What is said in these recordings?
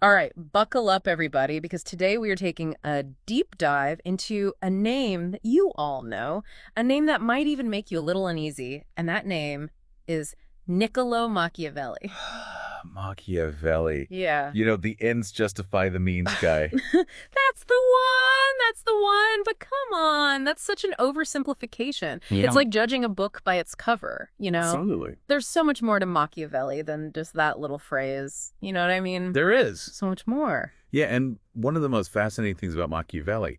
All right, buckle up, everybody, because today we are taking a deep dive into a name that you all know, a name that might even make you a little uneasy, and that name is Niccolo Machiavelli. Machiavelli. Yeah. You know, the ends justify the means guy. That's the one. That's the one. But come on, that's such an oversimplification. It's Yeah. like judging a book by its cover, you know? Absolutely. There's so much more to Machiavelli than just that little phrase. You know what I mean? There is. So much more. Yeah, and one of the most fascinating things about Machiavelli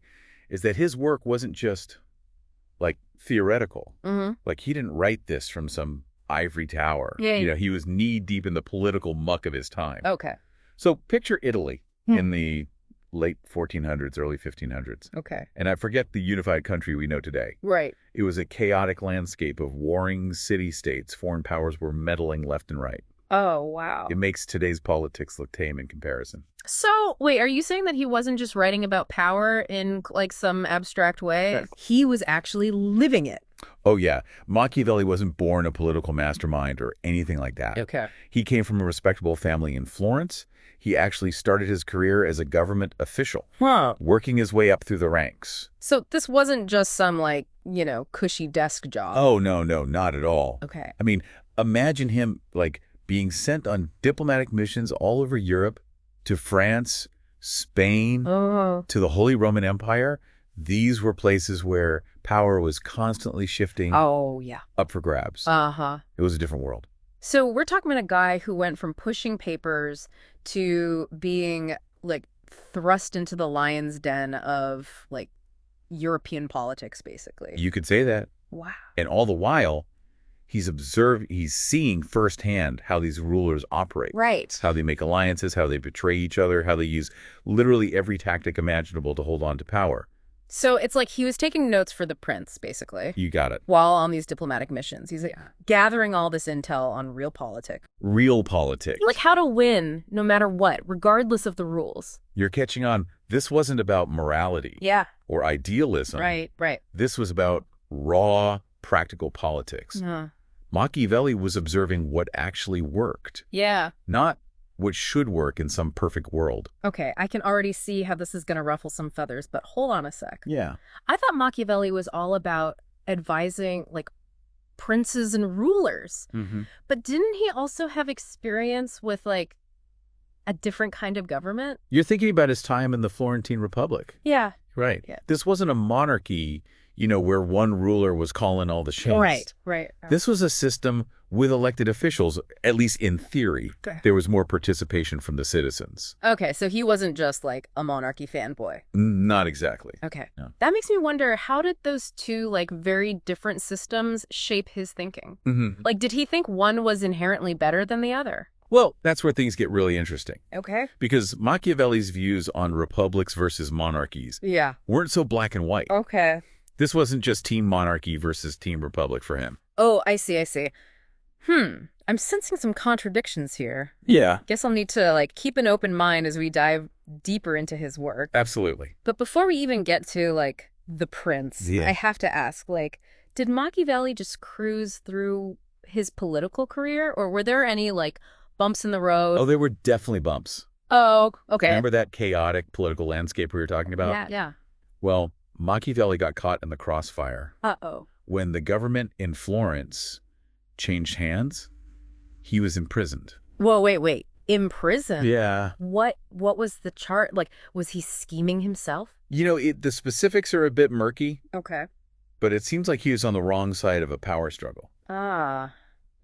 is that his work wasn't just, like, theoretical. Mm-hmm. Like, he didn't write this from some ivory tower. Yeah. You know, he was knee-deep in the political muck of his time. Okay. So picture Italy Hmm. in the late 1400s, early 1500s. Okay. And I forget the unified country we know today. Right. It was a chaotic landscape of warring city-states. Foreign powers were meddling left and right. Oh, wow. It makes today's politics look tame in comparison. So, wait, are you saying that he wasn't just writing about power in like some abstract way? Yes. He was actually living it. Oh, yeah. Machiavelli wasn't born a political mastermind or anything like that. Okay. He came from a respectable family in Florence. He actually started his career as a government official, Wow. working his way up through the ranks. So this wasn't just some like, cushy desk job. Oh, no, not at all. Okay. I mean, imagine him, like, being sent on diplomatic missions all over Europe, to France, Spain, Oh. to the Holy Roman Empire. These were places where power was constantly shifting Oh, yeah. up for grabs. Uh-huh. It was a different world. So we're talking about a guy who went from pushing papers to being like thrust into the lion's den of like European politics, basically. You could say that. Wow. And all the while, he's seeing firsthand how these rulers operate. Right. How they make alliances, how they betray each other, how they use literally every tactic imaginable to hold on to power. So it's like he was taking notes for the prince, basically, You got it. while on these diplomatic missions. He's like, gathering all this intel on real politics. Real politics. Like how to win no matter what, regardless of the rules. You're catching on. This wasn't about morality Yeah. or idealism. Right. This was about raw, practical politics. Machiavelli was observing what actually worked, Yeah. not what should work in some perfect world. Okay, I can already see how this is going to ruffle some feathers, but hold on a sec. Yeah. I thought Machiavelli was all about advising, like, princes and rulers. Mm-hmm. But didn't he also have experience with, like, a different kind of government? You're thinking about his time in the Florentine Republic. Yeah. Right. Yeah. This wasn't a monarchy, where one ruler was calling all the shots. Right. This was a system with elected officials, at least in theory. Okay. There was more participation from the citizens. Okay, so he wasn't just, like, a monarchy fanboy. Not exactly. Okay. No. That makes me wonder, how did those two, like, very different systems shape his thinking? Mm-hmm. Like, did he think one was inherently better than the other? Well, that's where things get really interesting. Okay. Because Machiavelli's views on republics versus monarchies Yeah. weren't so black and white. Okay. This wasn't just team monarchy versus team republic for him. Oh, I see. I'm sensing some contradictions here. Yeah, Guess I'll need to, like, keep an open mind as we dive deeper into his work. absolutely. But before we even get to, like, the prince, Yeah. I have to ask, like, did Machiavelli just cruise through his political career, or were there any, like, bumps in the road? Oh, there were definitely bumps. Oh, okay. Remember that chaotic political landscape we were talking about? Yeah. Well, Machiavelli got caught in the crossfire. Uh-oh. When the government in Florence changed hands, he was imprisoned. Whoa, wait. In prison? Yeah. What was the chart? Like, was he scheming himself? The specifics are a bit murky, Okay. but it seems like he was on the wrong side of a power struggle, Ah,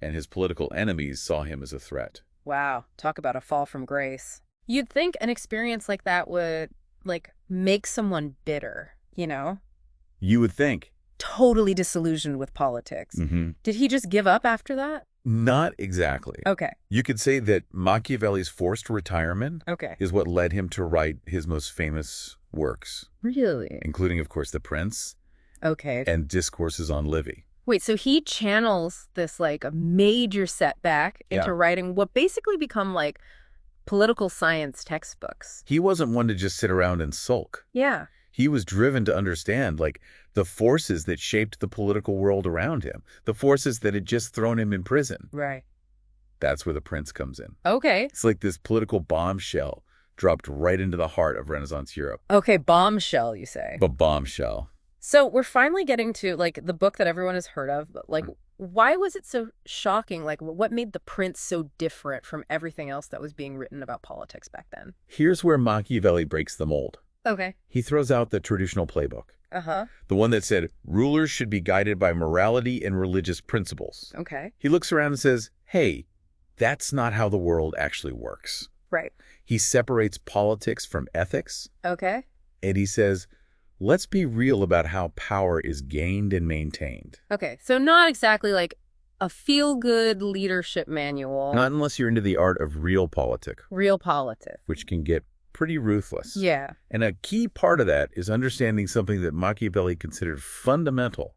and his political enemies saw him as a threat. wow. Talk about a fall from grace. You'd think an experience like that would, like, make someone bitter, you know? You would think. Totally disillusioned with politics. Mm-hmm. Did he just give up after that? Not exactly. Okay. You could say that Machiavelli's forced retirement Okay. is what led him to write his most famous works, Really? including, of course, The Prince Okay. and Discourses on Livy. Wait, so he channels this, like, a major setback into Yeah. writing what basically become, like, political science textbooks. He wasn't one to just sit around and sulk. Yeah. He was driven to understand, like, the forces that shaped the political world around him, the forces that had just thrown him in prison. Right. That's where The Prince comes in. Okay. It's like this political bombshell dropped right into the heart of Renaissance Europe. Okay, bombshell, you say. A bombshell. So we're finally getting to, like, the book that everyone has heard of, but, like, why was it so shocking? Like, what made The Prince so different from everything else that was being written about politics back then? Here's where Machiavelli breaks the mold. Okay. He throws out the traditional playbook. Uh-huh. The one that said, rulers should be guided by morality and religious principles. Okay. He looks around and says, hey, that's not how the world actually works. Right. He separates politics from ethics, Okay. and he says, let's be real about how power is gained and maintained. Okay. So not exactly like a feel-good leadership manual. Not unless you're into the art of real politic, Real politics. which can get pretty ruthless. Yeah. And a key part of that is understanding something that Machiavelli considered fundamental: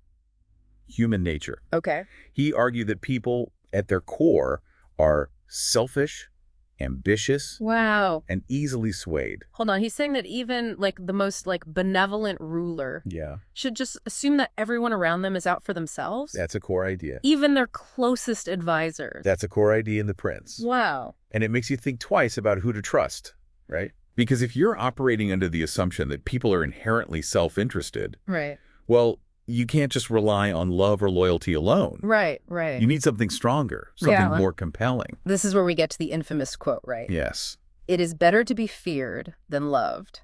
human nature. Okay. He argued that people, at their core, are selfish, ambitious, Wow. and easily swayed. Hold on. He's saying that even like the most like benevolent ruler Yeah, should just assume that everyone around them is out for themselves? that's a core idea. Even their closest advisors. That's a core idea in The Prince. Wow. And it makes you think twice about who to trust, right? Because if you're operating under the assumption that people are inherently self-interested, Right. well, you can't just rely on love or loyalty alone. Right. Right. You need something stronger, something Yeah. more compelling. This is where we get to the infamous quote, right? Yes, It is better to be feared than loved.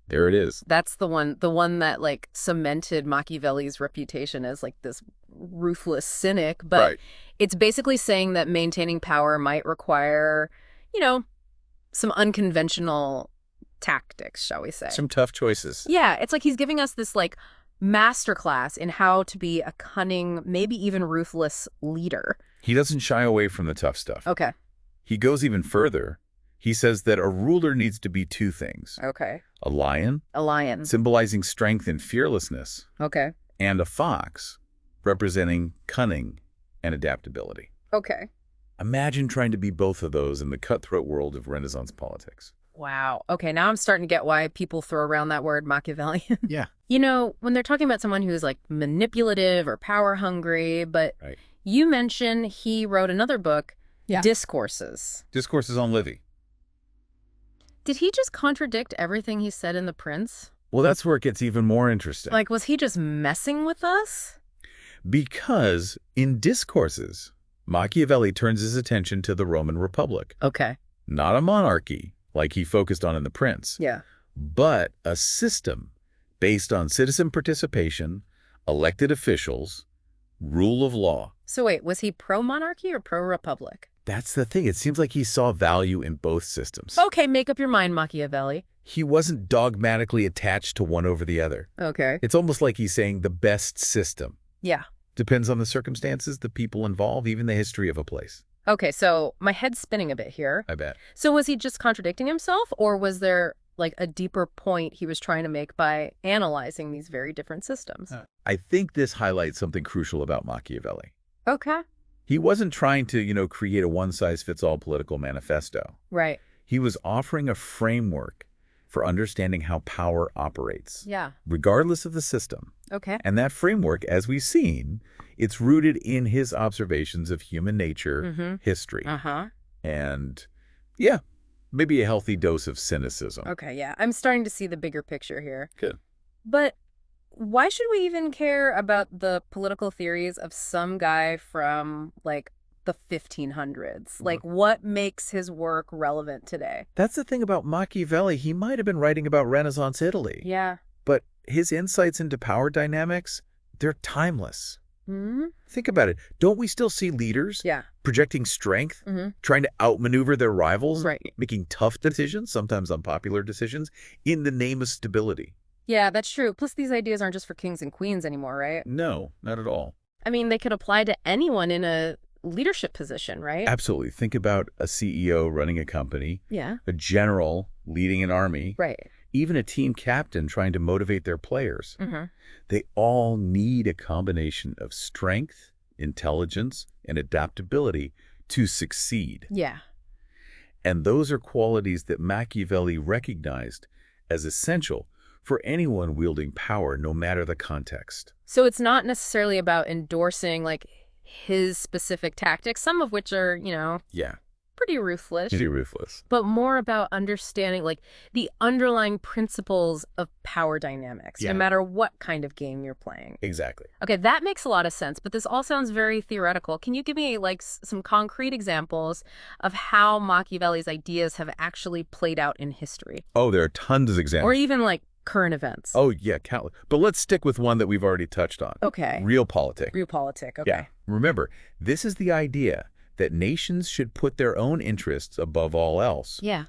there it is. That's the one that like cemented Machiavelli's reputation as like this ruthless cynic. But Right. it's basically saying that maintaining power might require, you know, some unconventional tactics, shall we say. Some tough choices. Yeah, it's like he's giving us this like masterclass in how to be a cunning, maybe even ruthless leader. He doesn't shy away from the tough stuff. Okay. He goes even further. He says that a ruler needs to be two things: Okay. a lion, A lion. symbolizing strength and fearlessness, Okay. and a fox, representing cunning and adaptability. Okay. Imagine trying to be both of those in the cutthroat world of Renaissance politics. Wow. Okay, now I'm starting to get why people throw around that word Machiavellian. Yeah. You know, when they're talking about someone who's like manipulative or power hungry, but Right. you mentioned he wrote another book, Yeah. Discourses. Discourses on Livy. Did he just contradict everything he said in The Prince? Well, that's where it gets even more interesting. Like, was he just messing with us? Because in Discourses, Machiavelli turns his attention to the Roman Republic. Okay. Not a monarchy, like he focused on in The Prince, Yeah. but a system based on citizen participation, elected officials, rule of law. So wait, was he pro-monarchy or pro-republic? That's the thing. It seems like he saw value in both systems. Okay, make up your mind, Machiavelli. He wasn't dogmatically attached to one over the other. Okay. It's almost like he's saying the best system. Yeah. Depends on the circumstances, the people involved, even the history of a place. Okay, so my head's spinning a bit here. I bet. So was he just contradicting himself, or was there like a deeper point he was trying to make by analyzing these very different systems? I think this highlights something crucial about Machiavelli. Okay. He wasn't trying to, create a one-size-fits-all political manifesto. Right. He was offering a framework for understanding how power operates, Yeah. regardless of the system. Okay. And that framework, as we've seen, it's rooted in his observations of human nature, history, Uh-huh. and, yeah, maybe a healthy dose of cynicism. Okay, yeah. I'm starting to see the bigger picture here. Good. But why should we even care about the political theories of some guy from, like, the 1500s? Like, what makes his work relevant today? That's the thing about Machiavelli. He might have been writing about Renaissance Italy. Yeah. But his insights into power dynamics, they're timeless. Hmm? Think about it. Don't we still see leaders Yeah. projecting strength, Mm-hmm. trying to outmaneuver their rivals, Right. making tough decisions, sometimes unpopular decisions, in the name of stability? Yeah, that's true. Plus, these ideas aren't just for kings and queens anymore, right? No, not at all. I mean, they could apply to anyone in a leadership position, right? Absolutely. Think about a CEO running a company, Yeah. a general leading an army, Right. even a team captain trying to motivate their players. Mm-hmm. They all need a combination of strength, intelligence, and adaptability to succeed. Yeah. And those are qualities that Machiavelli recognized as essential for anyone wielding power, no matter the context. So it's not necessarily about endorsing, like, his specific tactics, some of which are, Yeah. pretty ruthless. Pretty ruthless. But more about understanding, like, the underlying principles of power dynamics, no matter what kind of game you're playing. Exactly. Okay, that makes a lot of sense, but this all sounds very theoretical. Can you give me, like, some concrete examples of how Machiavelli's ideas have actually played out in history? Oh, there are tons of examples. Or even, like, current events. Oh, yeah, countless. But let's stick with one that we've already touched on. Okay. Realpolitik. Realpolitik, okay. Yeah. Remember, this is the idea that nations should put their own interests above all else. Yeah.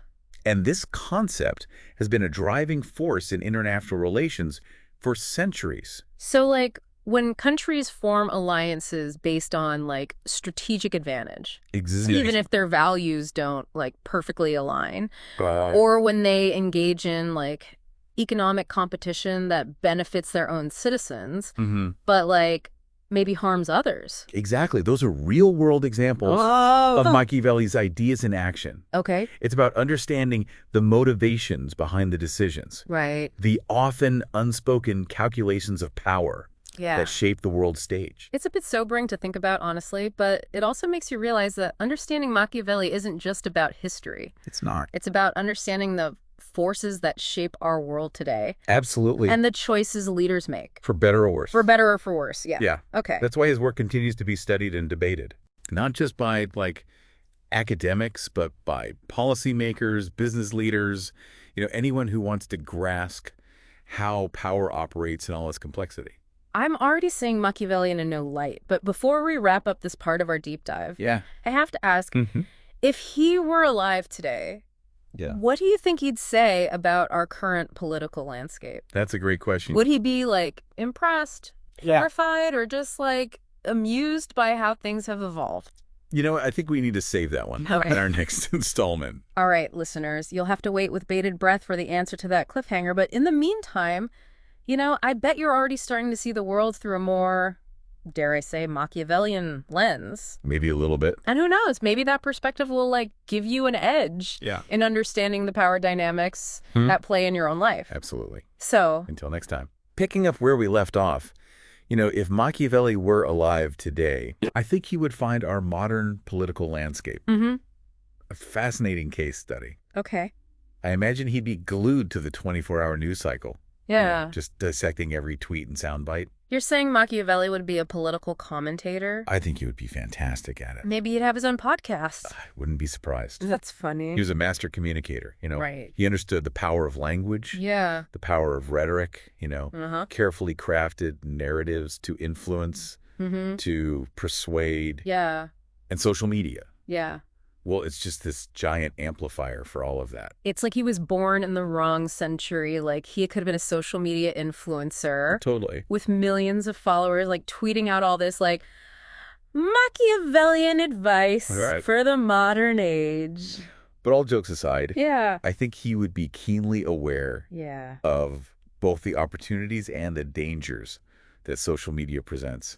And this concept has been a driving force in international relations for centuries. So, like, when countries form alliances based on, like, strategic advantage, even if their values don't, like, perfectly align, or when they engage in, like, economic competition that benefits their own citizens, but, like, maybe harms others. Exactly. Those are real-world examples of Machiavelli's ideas in action. Okay. It's about understanding the motivations behind the decisions. Right. The often unspoken calculations of power that shape the world stage. It's a bit sobering to think about, honestly, but it also makes you realize that understanding Machiavelli isn't just about history. It's not. It's about understanding the forces that shape our world today. Absolutely. And the choices leaders make. For better or worse. For better or for worse, yeah. Yeah. Okay. That's why his work continues to be studied and debated. Not just by, like, academics, but by policymakers, business leaders, anyone who wants to grasp how power operates in all its complexity. I'm already seeing Machiavelli in a no light, but before we wrap up this part of our deep dive, I have to ask, if he were alive today, what do you think he'd say about our current political landscape? That's a great question. Would he be, like, impressed, terrified, or just, like, amused by how things have evolved? I think we need to save that one in our next installment. All right, listeners, you'll have to wait with bated breath for the answer to that cliffhanger, but in the meantime, I bet you're already starting to see the world through a more, dare I say, Machiavellian lens. Maybe a little bit. And who knows, maybe that perspective will, like, give you an edge in understanding the power dynamics at play in your own life. Absolutely. So, until next time. Picking up where we left off, if Machiavelli were alive today, I think he would find our modern political landscape a fascinating case study. Okay. I imagine he'd be glued to the 24-hour news cycle. Yeah. Just dissecting every tweet and soundbite. You're saying Machiavelli would be a political commentator? I think he would be fantastic at it. Maybe he'd have his own podcast. I wouldn't be surprised. That's funny. He was a master communicator, Right. He understood the power of language. Yeah. The power of rhetoric, carefully crafted narratives to influence, to persuade. Yeah. And social media. Yeah. Well, it's just this giant amplifier for all of that. It's like he was born in the wrong century. Like, he could have been a social media influencer. Totally. With millions of followers, like, tweeting out all this, like, Machiavellian advice for the modern age. But all jokes aside, I think he would be keenly aware of both the opportunities and the dangers that social media presents,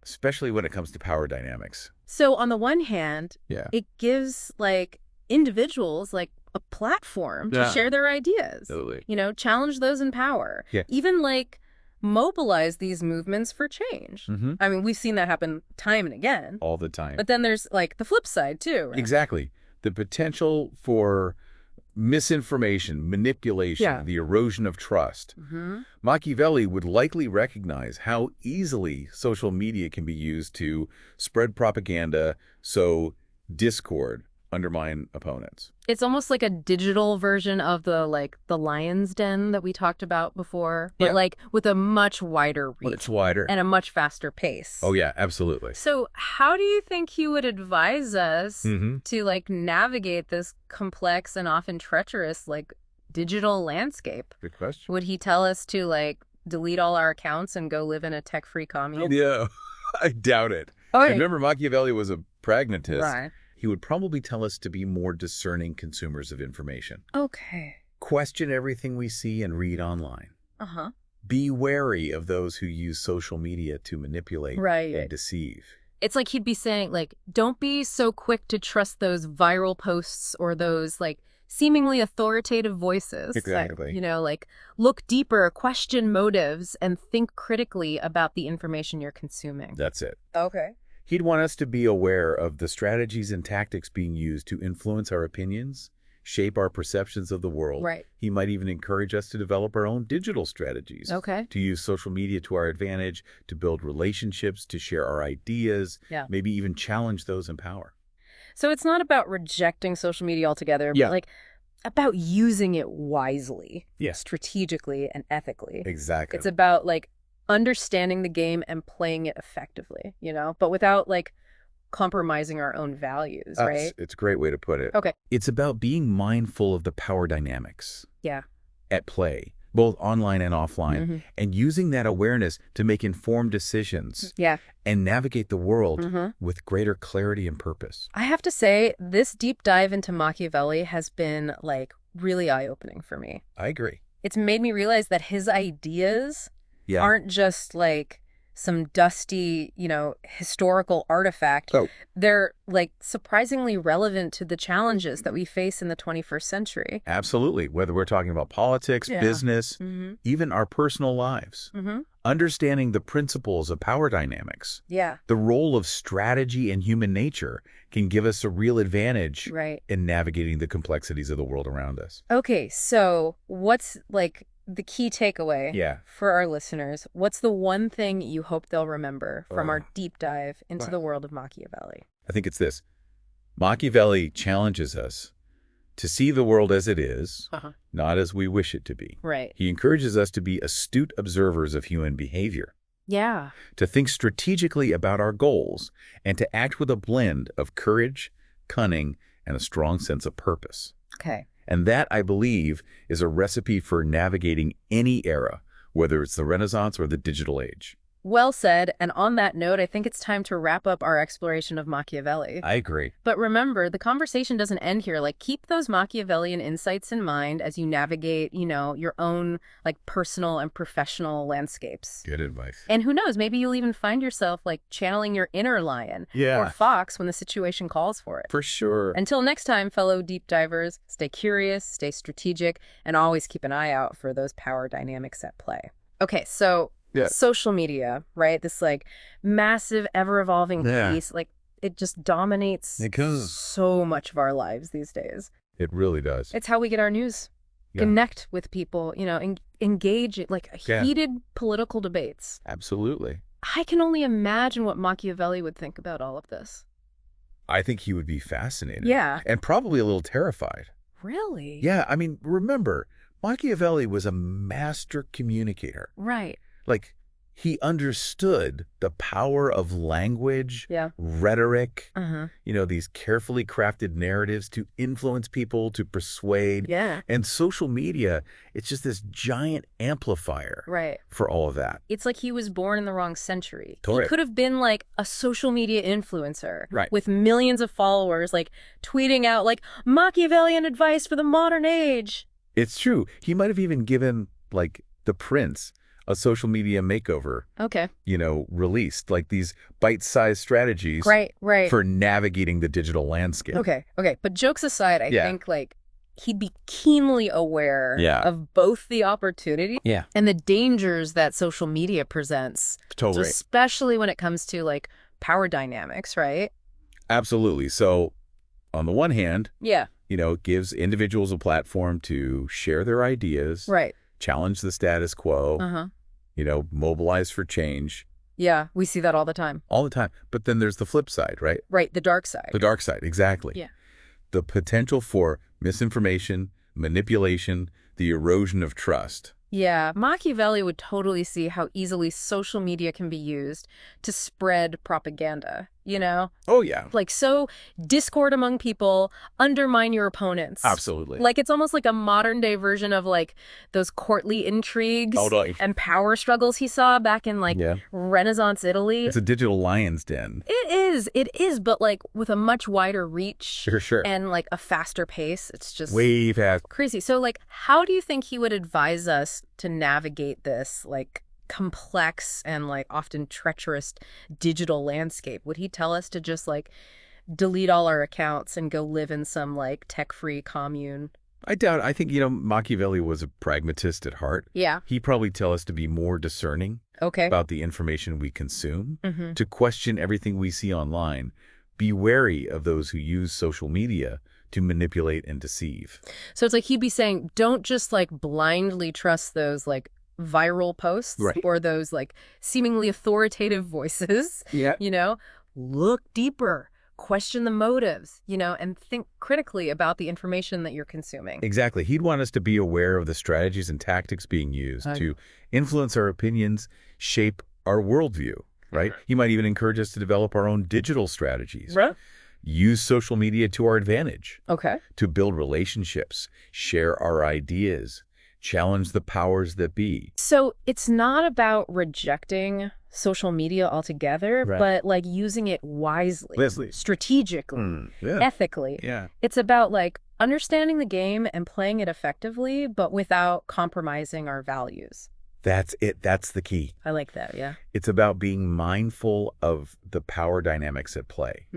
especially when it comes to power dynamics. So on the one hand, it gives, like, individuals, like, a platform to share their ideas. Totally. Challenge those in power. Even, like, mobilize these movements for change. I mean, we've seen that happen time and again. All the time. But then there's, like, the flip side, too. Right? Exactly. The potential for misinformation, manipulation, the erosion of trust. Machiavelli would likely recognize how easily social media can be used to spread propaganda, sow discord, undermine opponents. It's almost like a digital version of the lion's den that we talked about before, but like with a much wider reach. It's wider. And a much faster pace. Oh, yeah, absolutely. So how do you think he would advise us to, like, navigate this complex and often treacherous, like, digital landscape? Good question. Would he tell us to, like, delete all our accounts and go live in a tech-free commune? Yeah, I doubt it. Remember, Machiavelli was a pragmatist. Right. He would probably tell us to be more discerning consumers of information. Okay. Question everything we see and read online. Be wary of those who use social media to manipulate and deceive. It's like he'd be saying, like, don't be so quick to trust those viral posts or those, like, seemingly authoritative voices. Exactly. Like, look deeper, question motives, and think critically about the information you're consuming. That's it. Okay. He'd want us to be aware of the strategies and tactics being used to influence our opinions, shape our perceptions of the world. Right. He might even encourage us to develop our own digital strategies. Okay. To use social media to our advantage, to build relationships, to share our ideas, maybe even challenge those in power. So it's not about rejecting social media altogether, but like about using it wisely, strategically and ethically. Exactly. It's about like understanding the game and playing it effectively, but without like compromising our own values, right? It's a great way to put it. Okay. It's about being mindful of the power dynamics at play, both online and offline, and using that awareness to make informed decisions and navigate the world with greater clarity and purpose. I have to say, this deep dive into Machiavelli has been like really eye-opening for me. I agree. It's made me realize that his ideas aren't just like some dusty, historical artifact. They're like surprisingly relevant to the challenges that we face in the 21st century. Absolutely. Whether we're talking about politics, business, even our personal lives. Understanding the principles of power dynamics, the role of strategy and human nature can give us a real advantage in navigating the complexities of the world around us. Okay, so what's like the key takeaway for our listeners? What's the one thing you hope they'll remember from our deep dive into the world of Machiavelli? I think it's this. Machiavelli challenges us to see the world as it is, not as we wish it to be. Right. He encourages us to be astute observers of human behavior. Yeah. To think strategically about our goals and to act with a blend of courage, cunning, and a strong sense of purpose. Okay. And that, I believe, is a recipe for navigating any era, whether it's the Renaissance or the digital age. Well said. And on that note, I think it's time to wrap up our exploration of Machiavelli. I agree. But remember, the conversation doesn't end here. Like, keep those Machiavellian insights in mind as you navigate, your own, like, personal and professional landscapes. Good advice. And who knows, maybe you'll even find yourself, like, channeling your inner lion or fox when the situation calls for it. For sure. Until next time, fellow deep divers, stay curious, stay strategic, and always keep an eye out for those power dynamics at play. Okay, so social media, right? This like massive, ever-evolving piece, like it just dominates so much of our lives these days. It really does. It's how we get our news, connect with people, engage in like heated political debates. Absolutely. I can only imagine what Machiavelli would think about all of this. I think he would be fascinated. Yeah. And probably a little terrified. Really? Yeah, I mean, remember, Machiavelli was a master communicator. Right. Like, he understood the power of language, rhetoric, these carefully crafted narratives to influence people, to persuade. Yeah. And social media, it's just this giant amplifier for all of that. It's like he was born in the wrong century. Totally. He could have been like a social media influencer with millions of followers, like tweeting out like Machiavellian advice for the modern age. It's true. He might have even given like the prince a social media makeover, released, like these bite-sized strategies for navigating the digital landscape. Okay. But jokes aside, I think like he'd be keenly aware of both the opportunity and the dangers that social media presents. Totally. Especially when it comes to like power dynamics, right? Absolutely. So on the one hand, it gives individuals a platform to share their ideas, challenge the status quo, mobilize for change. Yeah, we see that all the time. All the time. But then there's the flip side, right? Right, the dark side. The dark side, exactly. Yeah. The potential for misinformation, manipulation, the erosion of trust. Yeah, Machiavelli would totally see how easily social media can be used to spread propaganda, Oh, yeah. Like, sow discord among people, undermine your opponents. Absolutely. Like, it's almost like a modern-day version of, like, those courtly intrigues and power struggles he saw back in, like, Renaissance Italy. It's a digital lion's den. It is, but, like, with a much wider reach. Sure. And, like, a faster pace. It's just way fast. Crazy. So, like, how do you think he would advise us to navigate this, like, complex and like often treacherous digital landscape? Would he tell us to just like delete all our accounts and go live in some like tech-free commune? I doubt. I think, Machiavelli was a pragmatist at heart. Yeah. He'd probably tell us to be more discerning about the information we consume, to question everything we see online, be wary of those who use social media to manipulate and deceive. So it's like he'd be saying, don't just like blindly trust those like viral posts or those like seemingly authoritative voices. Yeah. Look deeper, question the motives, and think critically about the information that you're consuming. Exactly. He'd want us to be aware of the strategies and tactics being used to influence our opinions, shape our worldview, right? He might even encourage us to develop our own digital strategies. Right. Use social media to our advantage. Okay. To build relationships, share our ideas, challenge the powers that be. So it's not about rejecting social media altogether, but like using it wisely, strategically, ethically. Yeah. It's about like understanding the game and playing it effectively, but without compromising our values. That's it. That's the key. I like that, yeah. It's about being mindful of the power dynamics at play,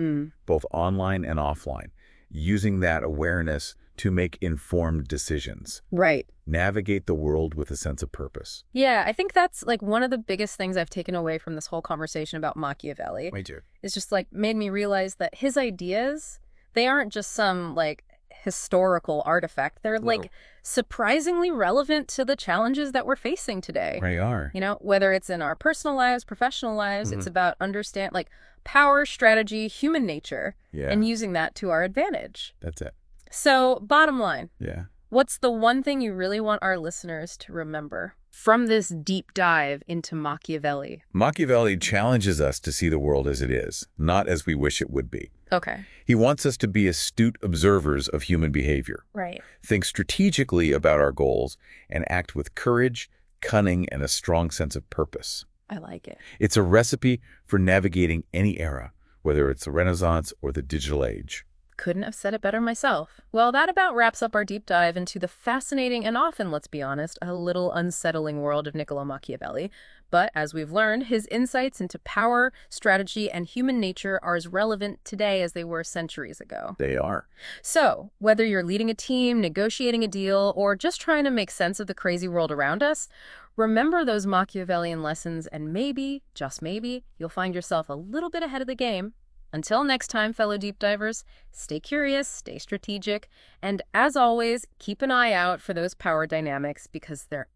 both online and offline, using that awareness to make informed decisions. Right. Navigate the world with a sense of purpose. Yeah, I think that's like one of the biggest things I've taken away from this whole conversation about Machiavelli. Me too. It's just like made me realize that his ideas, they aren't just some like historical artifact. They're like surprisingly relevant to the challenges that we're facing today. They are. Whether it's in our personal lives, professional lives, it's about understand like power, strategy, human nature, and using that to our advantage. That's it. So, bottom line. Yeah. What's the one thing you really want our listeners to remember from this deep dive into Machiavelli? Machiavelli challenges us to see the world as it is, not as we wish it would be. Okay. He wants us to be astute observers of human behavior. Right. Think strategically about our goals and act with courage, cunning, and a strong sense of purpose. I like it. It's a recipe for navigating any era, whether it's the Renaissance or the digital age. Couldn't have said it better myself. Well, that about wraps up our deep dive into the fascinating and often, let's be honest, a little unsettling world of Niccolo Machiavelli. But as we've learned, his insights into power, strategy, and human nature are as relevant today as they were centuries ago. They are. So, whether you're leading a team, negotiating a deal, or just trying to make sense of the crazy world around us, remember those Machiavellian lessons and maybe, just maybe, you'll find yourself a little bit ahead of the game. Until next time, fellow deep divers, stay curious, stay strategic, and as always, keep an eye out for those power dynamics because they're